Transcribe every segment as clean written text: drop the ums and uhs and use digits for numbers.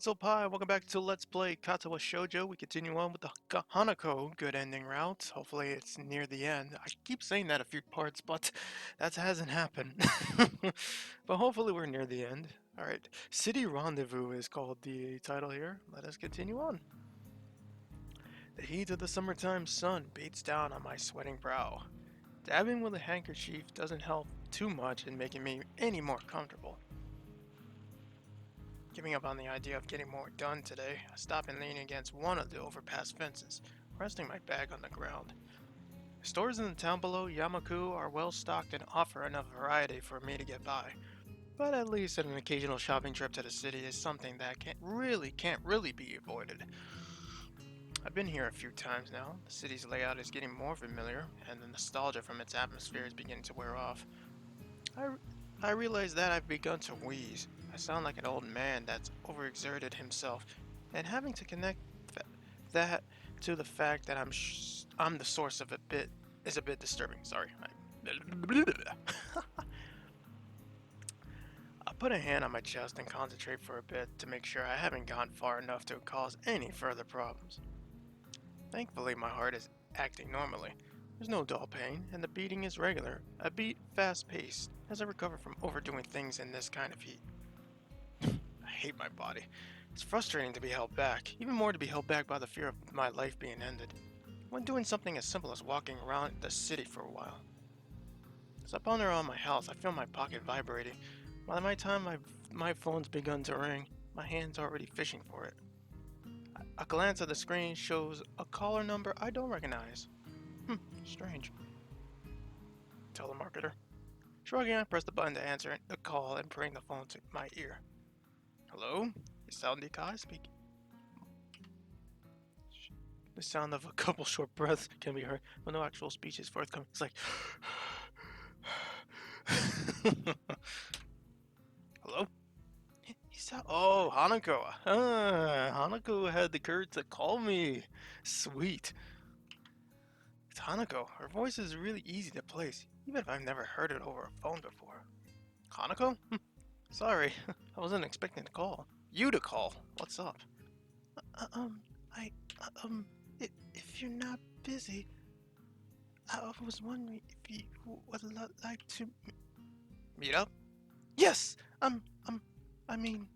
Pencil Pie, welcome back to Let's Play Katawa Shoujo. We continue on with the Hanako good ending route. Hopefully it's near the end. I keep saying that a few parts, but that hasn't happened. But hopefully we're near the end. Alright, City Rendezvous is called the title here. Let us continue on. The heat of the summertime sun beats down on my sweating brow. Dabbing with a handkerchief doesn't help too much in making me any more comfortable. Giving up on the idea of getting more done today, I stop and lean against one of the overpass fences, resting my bag on the ground. The stores in the town below Yamaku are well stocked and offer enough variety for me to get by, but at least an occasional shopping trip to the city is something that can't really be avoided. I've been here a few times now. The city's layout is getting more familiar, and the nostalgia from its atmosphere is beginning to wear off. I, I realize that I've begun to wheeze. I sound like an old man that's overexerted himself, and having to connect that to the fact that I'm the source of a bit disturbing. Sorry. I put a hand on my chest and concentrate for a bit to make sure I haven't gone far enough to cause any further problems. Thankfully, my heart is acting normally. There's no dull pain, and the beating is regular, a beat fast-paced, as I recover from overdoing things in this kind of heat. I hate my body. It's frustrating to be held back, even more to be held back by the fear of my life being ended, when doing something as simple as walking around the city for a while. As I ponder on my health, I feel my pocket vibrating. By the time my phone's begun to ring, my hand's already fishing for it. A glance at the screen shows a caller number I don't recognize. Strange. Telemarketer. Shrugging, I press the button to answer the call and bring the phone to my ear. Hello? Is Soundikai speaking? The sound of a couple short breaths can be heard, but no actual speech is forthcoming. It's like, hello? Oh, Hanako. Hanako had the courage to call me. Sweet. It's Hanako. Her voice is really easy to place, even if I've never heard it over a phone before. Hanako? Sorry, I wasn't expecting to call. You to call. What's up? Uh, um, I, if you're not busy, I was wondering if you would like to meet up. Yes, I mean,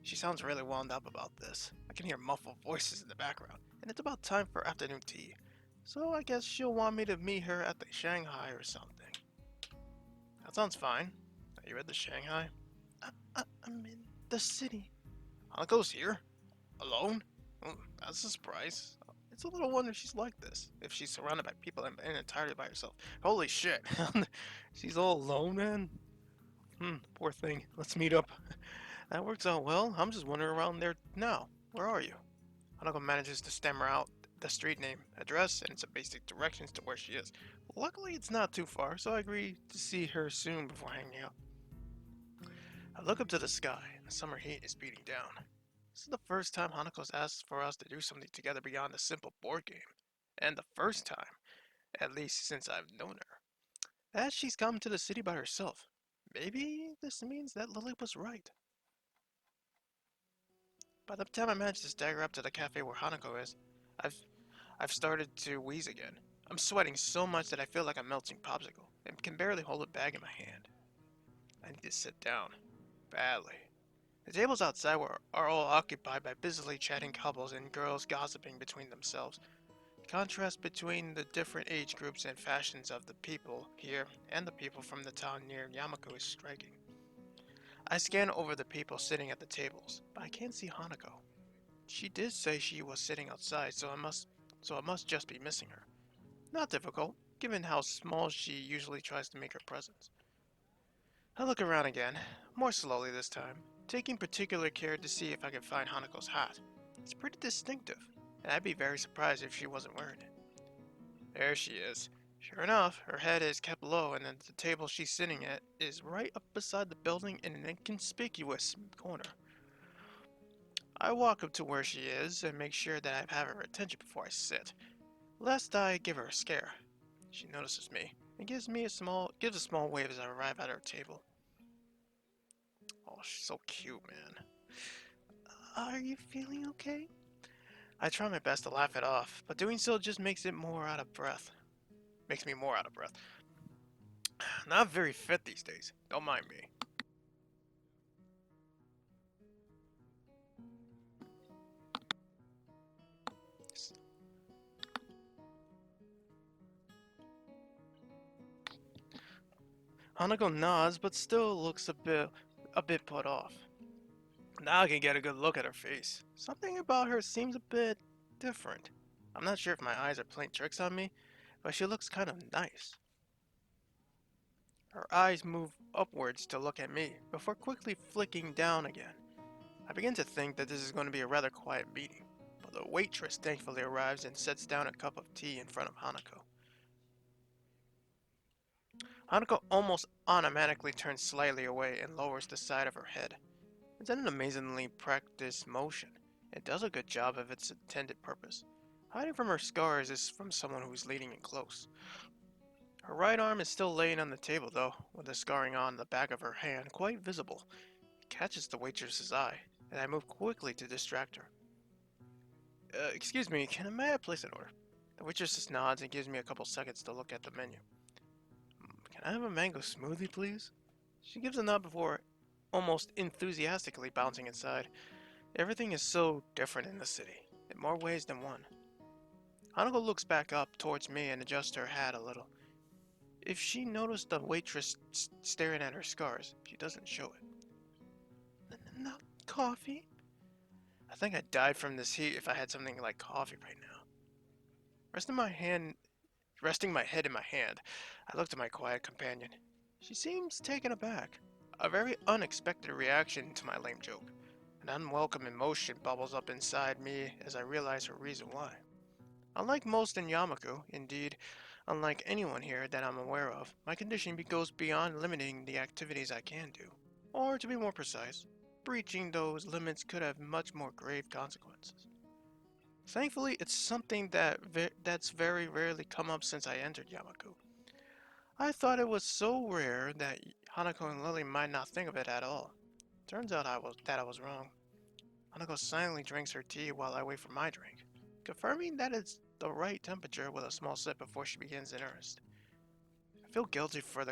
she sounds really wound up about this. I can hear muffled voices in the background, and it's about time for afternoon tea. So I guess she'll want me to meet her at the Shanghai or something. That sounds fine. Are you at the Shanghai? I'm in the city. Hanako's here? Alone? That's a surprise. It's a little wonder she's like this, if she's surrounded by people and entirely by herself. Holy shit. She's all alone, man? Poor thing. Let's meet up. That works out well. I'm just wandering around there now. Where are you? Hanako manages to stammer out the street name, address, and some basic directions to where she is. Luckily, it's not too far, so I agree to see her soon before hanging out. I look up to the sky, and the summer heat is beating down. This is the first time Hanako's asked for us to do something together beyond a simple board game. And the first time, at least since I've known her, that she's come to the city by herself. Maybe this means that Lily was right. By the time I manage to stagger up to the cafe where Hanako is, I've I've started to wheeze again. I'm sweating so much that I feel like a melting popsicle and can barely hold a bag in my hand. I need to sit down. Badly. The tables outside are all occupied by busily chatting couples and girls gossiping between themselves. The contrast between the different age groups and fashions of the people here and the people from the town near Yamaku is striking. I scan over the people sitting at the tables, but I can't see Hanako. She did say she was sitting outside, so I must just be missing her. Not difficult, given how small she usually tries to make her presence. I look around again, more slowly this time, taking particular care to see if I can find Hanako's hat. It's pretty distinctive, and I'd be very surprised if she wasn't wearing it. There she is. Sure enough, her head is kept low, and the table she's sitting at is right up beside the building in an inconspicuous corner. I walk up to where she is and make sure that I have her attention before I sit, lest I give her a scare. She notices me and gives a small wave as I arrive at her table. Oh, she's so cute, man. Are you feeling okay? I try my best to laugh it off, but doing so just makes it more out of breath. Makes me more out of breath. Not very fit these days. Don't mind me. Hanako nods, but still looks a bit put off. Now I can get a good look at her face. Something about her seems a bit different. I'm not sure if my eyes are playing tricks on me, but she looks kind of nice. Her eyes move upwards to look at me, before quickly flicking down again. I begin to think that this is going to be a rather quiet meeting, but the waitress thankfully arrives and sets down a cup of tea in front of Hanako. Hanako almost automatically turns slightly away and lowers the side of her head. It's an amazingly practiced motion. It does a good job of its intended purpose. Hiding from her scars is from someone who's leaning in close. Her right arm is still laying on the table though, with the scarring on the back of her hand quite visible. It catches the waitress's eye, and I move quickly to distract her. Excuse me, may I place an order? The waitress just nods and gives me a couple seconds to look at the menu. Can I have a mango smoothie, please? She gives a nod before almost enthusiastically bouncing inside. Everything is so different in the city, in more ways than one. Hanako looks back up towards me and adjusts her hat a little. If she noticed the waitress staring at her scars, she doesn't show it. Not coffee? I think I'd die from this heat if I had something like coffee right now. Resting my hand, Resting my head in my hand, I looked at my quiet companion. She seems taken aback. A very unexpected reaction to my lame joke. An unwelcome emotion bubbles up inside me as I realize her reason why. Unlike most in Yamaku, indeed, unlike anyone here that I'm aware of, my condition goes beyond limiting the activities I can do. Or, to be more precise, breaching those limits could have much more grave consequences. Thankfully, it's something that's very rarely come up since I entered Yamaku. I thought it was so rare that Hanako and Lily might not think of it at all. Turns out I was wrong. Hanako silently drinks her tea while I wait for my drink, confirming that it's the right temperature with a small sip before she begins in earnest. I feel guilty for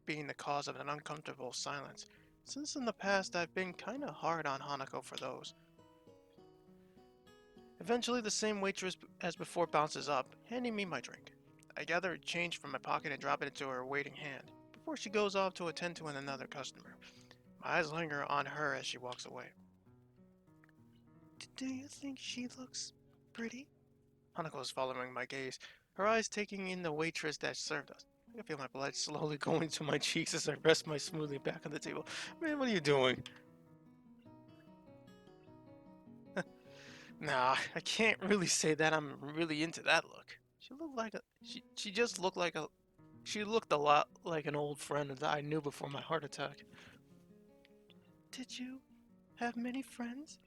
being the cause of an uncomfortable silence, since in the past I've been kinda hard on Hanako for those. Eventually, the same waitress as before bounces up, handing me my drink. I gather change from my pocket and drop it into her waiting hand, before she goes off to attend to another customer. My eyes linger on her as she walks away. Do you think she looks pretty? Hanako is following my gaze, her eyes taking in the waitress that served us. I can feel my blood slowly going to my cheeks as I rest my smoothie back on the table. Man, what are you doing? Nah, I can't really say that I'm really into that look. She just looked like a she looked a lot like an old friend that I knew before my heart attack. Did you have many friends?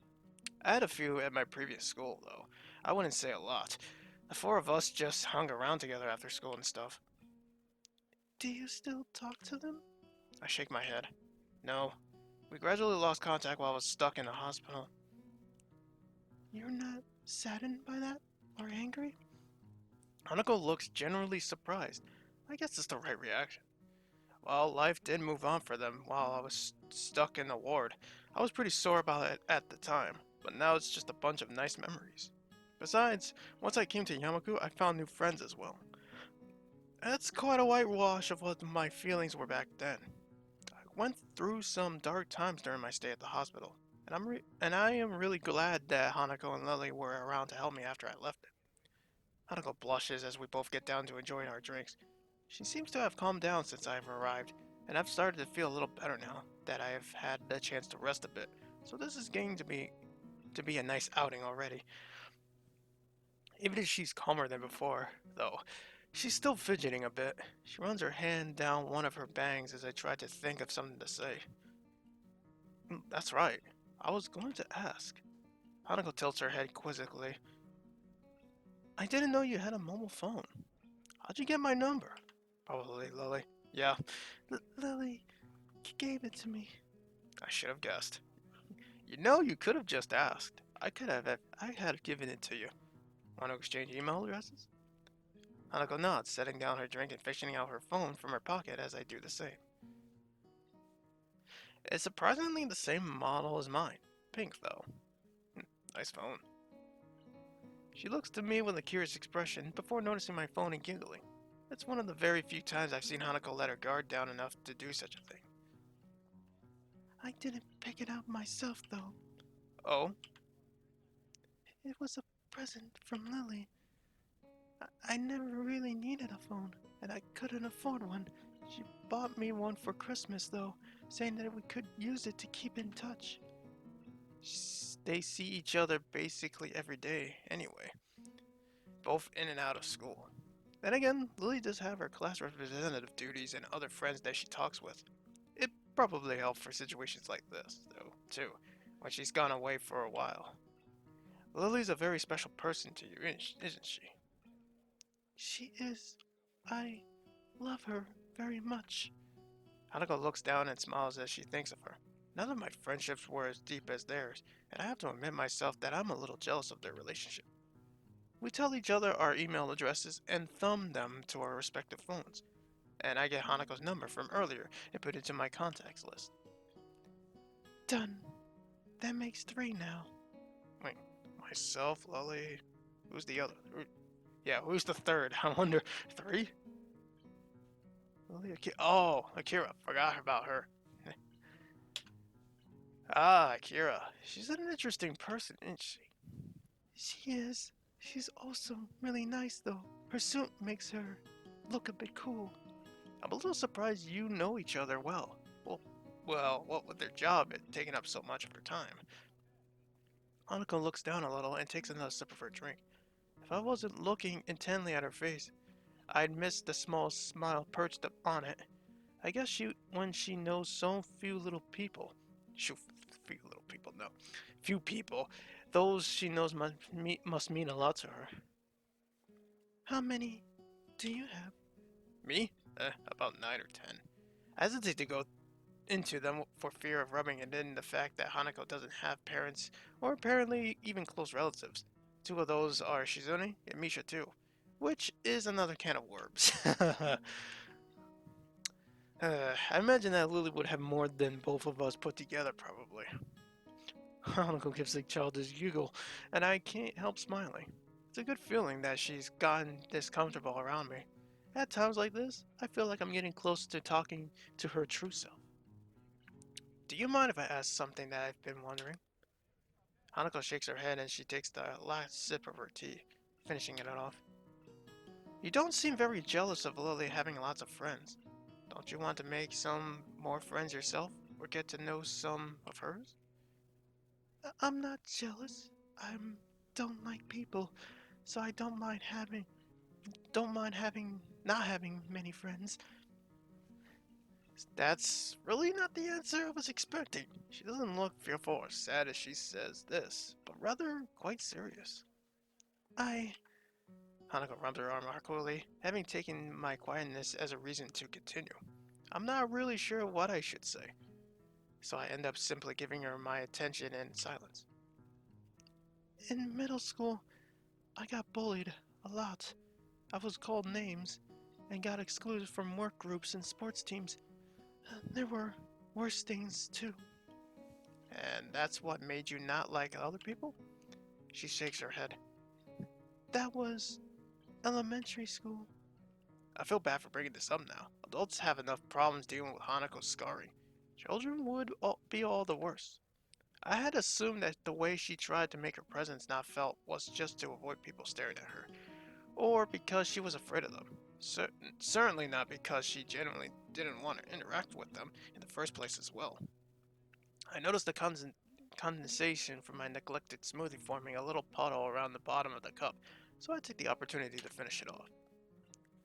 I had a few at my previous school, though. I wouldn't say a lot. The four of us just hung around together after school and stuff. Do you still talk to them? I shake my head. No. We gradually lost contact while I was stuck in the hospital. You're not saddened by that? Or angry? Hanako looks generally surprised. I guess it's the right reaction. Well, life did move on for them while I was stuck in the ward. I was pretty sore about it at the time, but now it's just a bunch of nice memories. Besides, once I came to Yamaku, I found new friends as well. That's quite a whitewash of what my feelings were back then. I went through some dark times during my stay at the hospital, and I am really glad that Hanako and Lily were around to help me after I left it. Hanako blushes as we both get down to enjoying our drinks. She seems to have calmed down since I have arrived, and I've started to feel a little better now that I have had the chance to rest a bit. So this is getting to be a nice outing already. Even if she's calmer than before, though, she's still fidgeting a bit. She runs her hand down one of her bangs as I try to think of something to say. That's right. I was going to ask. Hanako tilts her head quizzically. I didn't know you had a mobile phone. How'd you get my number? Probably Lily. Yeah. Lily gave it to me. I should have guessed. You know, you could have just asked. I had given it to you. Want to exchange email addresses? Hanako nods, setting down her drink and fishing out her phone from her pocket as I do the same. It's surprisingly the same model as mine. Pink, though. Nice phone. She looks to me with a curious expression before noticing my phone and giggling. It's one of the very few times I've seen Hanako let her guard down enough to do such a thing. I didn't pick it up myself, though. Oh? It was a present from Lily. I never really needed a phone, and I couldn't afford one. She bought me one for Christmas, though, saying that we could use it to keep in touch. They see each other basically every day, anyway, both in and out of school. Then again, Lily does have her class representative duties and other friends that she talks with. It probably helps for situations like this, though, too, when she's gone away for a while. Lily's a very special person to you, isn't she? She is. I love her very much. Hanako looks down and smiles as she thinks of her. None of my friendships were as deep as theirs, and I have to admit myself that I'm a little jealous of their relationship. We tell each other our email addresses and thumb them to our respective phones, and I get Hanako's number from earlier and put it into my contacts list. Done. That makes three now. Wait, myself, Lily. Who's the other? Yeah, who's the third? I wonder. Three? Lily, oh, Akira. Forgot about her. Ah, Akira. She's an interesting person, isn't she? She is. She's also really nice, though. Her suit makes her look a bit cool. I'm a little surprised you know each other well. Well, what with their job taking up so much of her time. Hanako looks down a little and takes another sip of her drink. If I wasn't looking intently at her face, I'd miss the small smile perched up on it. I guess when she knows so few little people, few little people, no, few people, those she knows must mean a lot to her. How many do you have? Me? About 9 or 10. I hesitate to go into them for fear of rubbing it in the fact that Hanako doesn't have parents or apparently even close relatives. Two of those are Shizune and Misha too, which is another can of worms. I imagine that Lily would have more than both of us put together, probably. Hanako gives a childish giggle, and I can't help smiling. It's a good feeling that she's gotten this comfortable around me. At times like this, I feel like I'm getting close to talking to her true self. Do you mind if I ask something that I've been wondering? Hanako shakes her head and she takes the last sip of her tea, finishing it off. You don't seem very jealous of Lily having lots of friends. Don't you want to make some more friends yourself, or get to know some of hers? I'm not jealous. I don't like people, so I don't mind having not having many friends. That's really not the answer I was expecting. She doesn't look fearful or sad as she says this, but rather quite serious. I... Hanako rubbed her arm awkwardly, having taken my quietness as a reason to continue. I'm not really sure what I should say, so I end up simply giving her my attention in silence. In middle school, I got bullied a lot. I was called names and got excluded from work groups and sports teams. There were worse things too. And that's what made you not like other people? She shakes her head. That was elementary school. I feel bad for bringing this up now. Adults have enough problems dealing with Hanako's scarring. Children would be all the worse. I had assumed that the way she tried to make her presence not felt was just to avoid people staring at her, or because she was afraid of them. Certainly not because she genuinely didn't want to interact with them in the first place as well. I noticed the condensation from my neglected smoothie forming a little puddle around the bottom of the cup, so I took the opportunity to finish it off.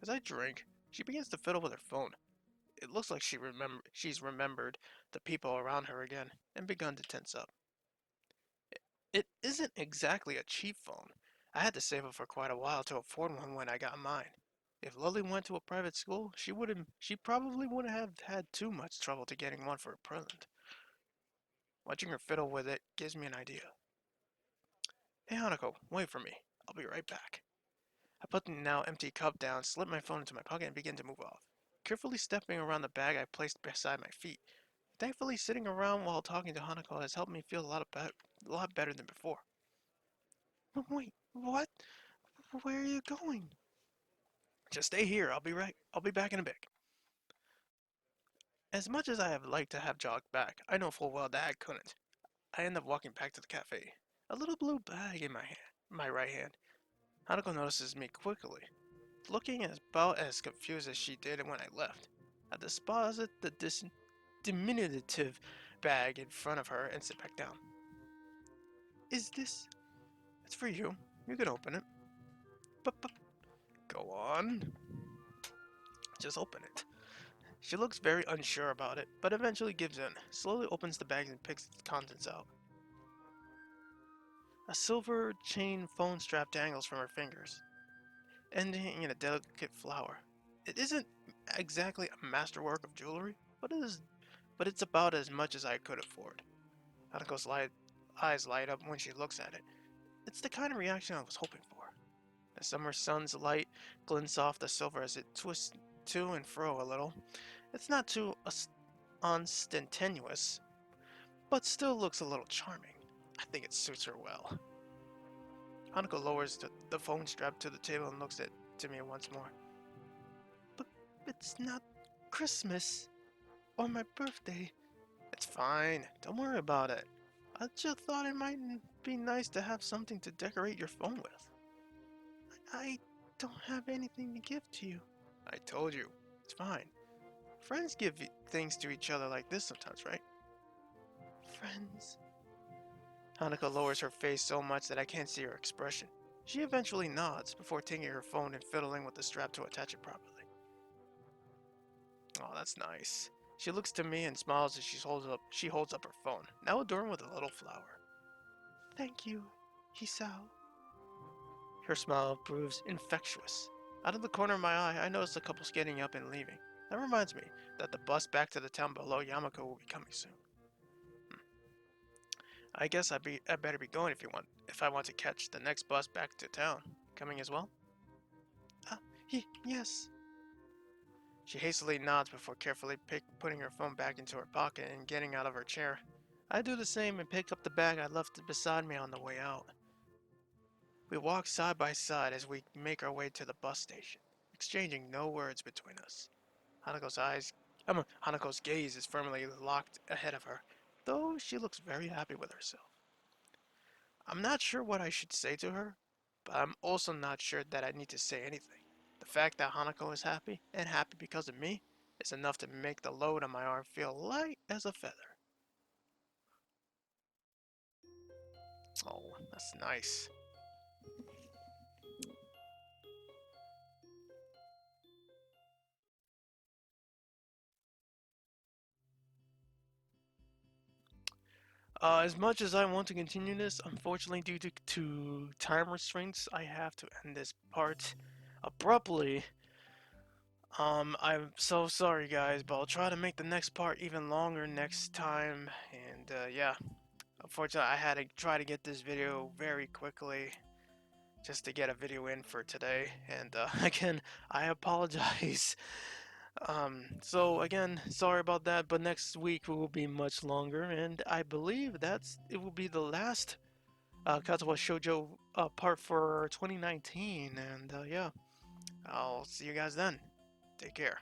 As I drink, she begins to fiddle with her phone. It looks like she's remembered the people around her again and begun to tense up. It isn't exactly a cheap phone. I had to save up for quite a while to afford one when I got mine. If Lily went to a private school, she probably wouldn't have had too much trouble to getting one for a present. Watching her fiddle with it gives me an idea. Hey Hanako, wait for me. I'll be right back. I put the now empty cup down, slip my phone into my pocket, and begin to move off. Carefully stepping around the bag I placed beside my feet. Thankfully, sitting around while talking to Hanako has helped me feel a lot better than before. Wait, what? Where are you going? Just stay here. I'll be back in a bit. As much as I have liked to have jogged back, I know full well that I couldn't. I end up walking back to the cafe, a little blue bag in my right hand. Hanako notices me quickly, looking about as confused as she did when I left. I deposit the diminutive bag in front of her and sit back down. Is this? It's for you. You can open it. But go on. Just open it. She looks very unsure about it, but eventually gives in, slowly opens the bag and picks its contents out. A silver chain phone strap dangles from her fingers, ending in a delicate flower. It isn't exactly a masterwork of jewelry, but it's about as much as I could afford. Hanako's eyes light up when she looks at it. It's the kind of reaction I was hoping for. The summer sun's light glints off the silver as it twists to and fro a little. It's not too ostentatious, but still looks a little charming. I think it suits her well. Hanako lowers the phone strap to the table and looks to me once more. But it's not Christmas or my birthday. It's fine. Don't worry about it. I just thought it might be nice to have something to decorate your phone with. I don't have anything to give to you. I told you. It's fine. Friends give things to each other like this sometimes, right? Friends. Hanako lowers her face so much that I can't see her expression. She eventually nods before taking her phone and fiddling with the strap to attach it properly. Oh, that's nice. She looks to me and smiles as she holds up her phone, now adorned with a little flower. Thank you, Hisao. Her smile proves infectious. Out of the corner of my eye, I notice the couple's getting up and leaving. That reminds me that the bus back to the town below Yamako will be coming soon. I guess I better be going if I want to catch the next bus back to town. Coming as well? Ah, yes. She hastily nods before carefully putting her phone back into her pocket and getting out of her chair. I do the same and pick up the bag I left beside me on the way out. We walk side by side as we make our way to the bus station, exchanging no words between us. Hanako's gaze is firmly locked ahead of her, though she looks very happy with herself. I'm not sure what I should say to her, but I'm also not sure that I need to say anything. The fact that Hanako is happy, and happy because of me, is enough to make the load on my arm feel light as a feather. Oh, that's nice. As much as I want to continue this, unfortunately, due to time restraints, I have to end this part abruptly. I'm so sorry, guys, but I'll try to make the next part even longer next time. And yeah, unfortunately, I had to try to get this video very quickly just to get a video in for today. And again, I apologize. So again, sorry about that, but next week will be much longer, and I believe it will be the last Katawa Shoujo part for 2019. And yeah, I'll see you guys then. Take care.